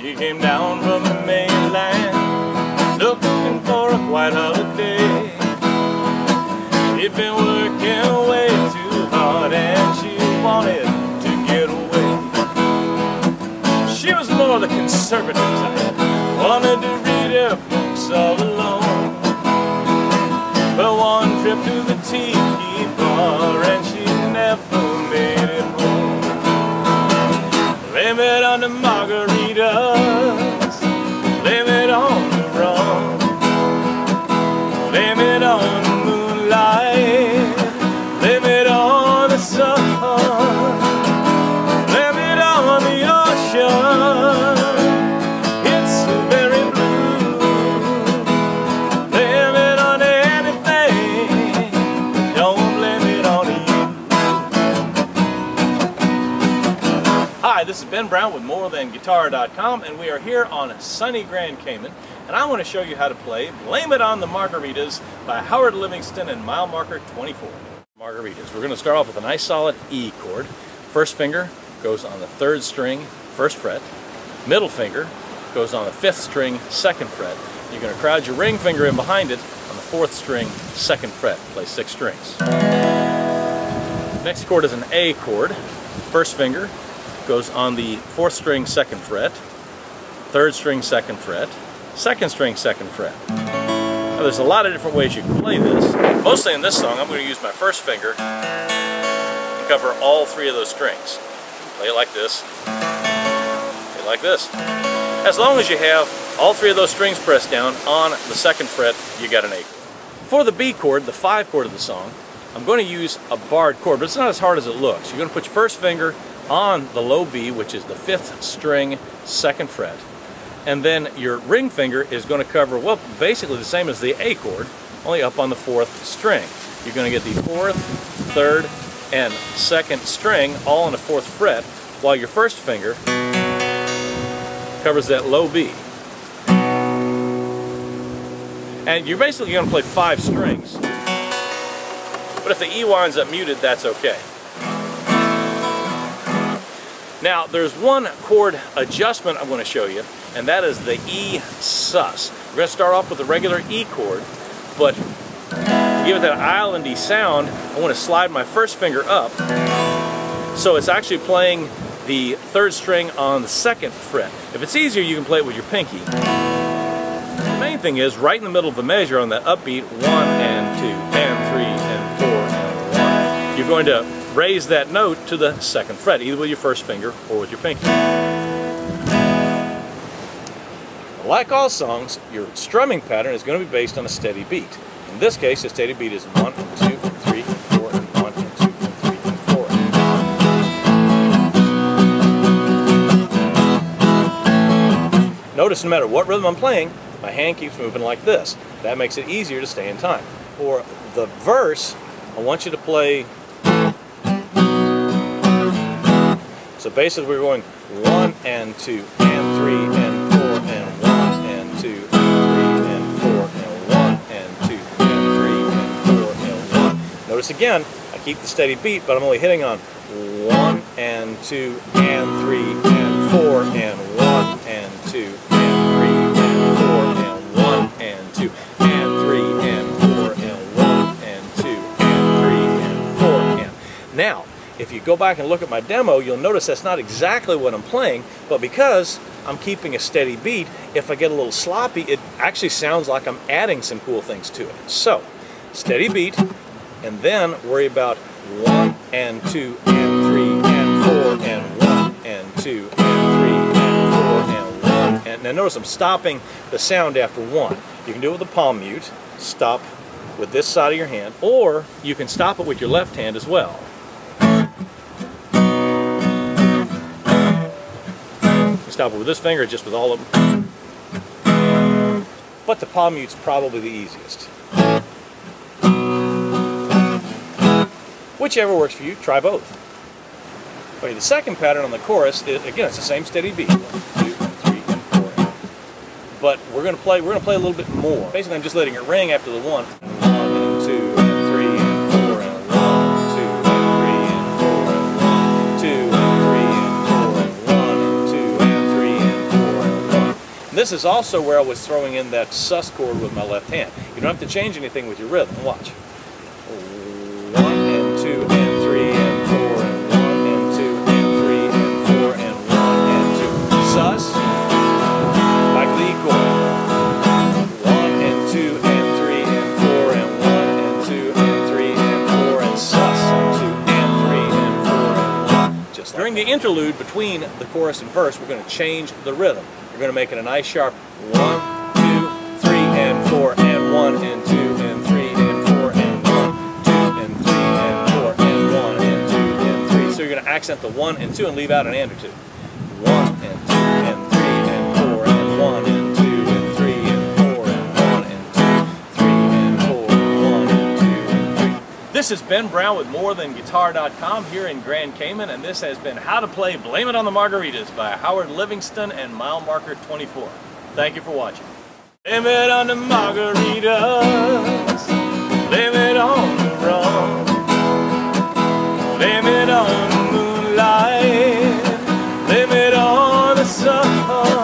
She came down from the mainland looking for a quiet holiday. She'd been working way too hard and she wanted to get away. She was more the conservative type, wanted to read her books all alone. But one trip to the tiki bar and she never made it home. Blame it on the margaritas, blame it on the rum, blame it on the moonlight, blame it on the sun, blame it on the ocean. It's very blue. Blame it on anything, don't blame it on you. Hi, this is Ben Brown with MoreThanGuitar.com, and we are here on sunny Grand Cayman, and I want to show you how to play Blame It on the Margaritas by Howard Livingston and mile marker 24. Margaritas. We're going to start off with a nice solid E chord. First finger goes on the 3rd string, 1st fret. Middle finger goes on the 5th string, 2nd fret. You're going to crowd your ring finger in behind it on the 4th string, 2nd fret. Play 6 strings. Next chord is an A chord. First finger goes on the 4th string, 2nd fret. 3rd string, 2nd fret. 2nd string, 2nd fret. Now there's a lot of different ways you can play this. Mostly in this song I'm going to use my 1st finger and cover all 3 of those strings. Play it like this. Play it like this. As long as you have all 3 of those strings pressed down on the 2nd fret, you got an A chord. For the B chord, the 5 chord of the song, I'm going to use a barred chord, but it's not as hard as it looks. You're going to put your 1st finger on the low B, which is the 5th string, 2nd fret. And then your ring finger is going to cover, well, basically the same as the A chord, only up on the 4th string. You're going to get the 4th, 3rd, and 2nd string all on the 4th fret, while your 1st finger covers that low B. And you're basically going to play 5 strings. But if the E winds up muted, that's okay. Now, there's one chord adjustment I'm going to show you, and that is the E sus. We're going to start off with a regular E chord, but to give it that islandy sound, I want to slide my 1st finger up, so it's actually playing the 3rd string on the 2nd fret. If it's easier, you can play it with your pinky. The main thing is, right in the middle of the measure on that upbeat, 1 and 2, and 3 and 4 and 1, you're going to raise that note to the 2nd fret, either with your 1st finger or with your pinky. Like all songs, your strumming pattern is going to be based on a steady beat. In this case, the steady beat is 1, 2, 3, 4, and 1, and 2, and 3, and 4. Notice no matter what rhythm I'm playing, my hand keeps moving like this. That makes it easier to stay in time. For the verse, I want you to play. So basically we're going 1 and 2 and 3 and 4 and 1 and 2 and 3 and 4 and 1 and 2 and 3 and 4 and 1. Notice again, I keep the steady beat, but I'm only hitting on 1 and 2 and 3 and 4 and 1 and 2 and 3 and 4 and 1 and 2 and 3 and 4 and 1 and 2 and 3 and 4 and. Now, if you go back and look at my demo, you'll notice that's not exactly what I'm playing, but because I'm keeping a steady beat, if I get a little sloppy, it actually sounds like I'm adding some cool things to it. So, steady beat, and then worry about 1 and 2 and 3 and 4 and 1 and 2 and 3 and 4 and 1. And now notice I'm stopping the sound after 1. You can do it with a palm mute, stop with this side of your hand, or you can stop it with your left hand as well. Stop it with this finger, just with all of them. But the palm mute's probably the easiest. Whichever works for you, try both. Okay, the second pattern on the chorus is, again, it's the same steady beat. 1, 2, 3, and 4. But we're going to play a little bit more. Basically, I'm just letting it ring after the 1. 1 and 2 and 3 and 4 and 1, 2 and 3 and 4 and 1, 2 and 3 and 4 and 1 and 2 and 3 and 4 and This is also where I was throwing in that sus chord with my left hand. You don't have to change anything with your rhythm. Watch. 1 and 2 and 3 and 4 and 1 and 2 and 3 and 4 and 1 and 2. Sus, like the E chord. 1 and 2 and 3 and 4 and 1 and 2 and 3 and 4 and sus, 2 and 3 and 4 and 1. Just like during the interlude between the chorus and verse, we're going to change the rhythm. We're going to make it a nice sharp 1, 2, 3 and 4 and 1 and 2 and 3 and 4 and 1, 2 and 3 and 4 and 1 and 2 and 3. So you're going to accent the 1 and 2 and leave out an and or two. 1 and 2 and 3 and 4 and 1 and 2 and 3 and 4 and 1 and 2, 3 and 4, 1 and 2 and 3. This is Ben Brown with MoreThanGuitar.com here in Grand Cayman, and this has been How to Play Blame It on the Margaritas by Howard Livingston and Mile Marker 24. Thank you for watching. Blame it on the margaritas, blame it on the rum, blame it on the moonlight, blame it on the sun.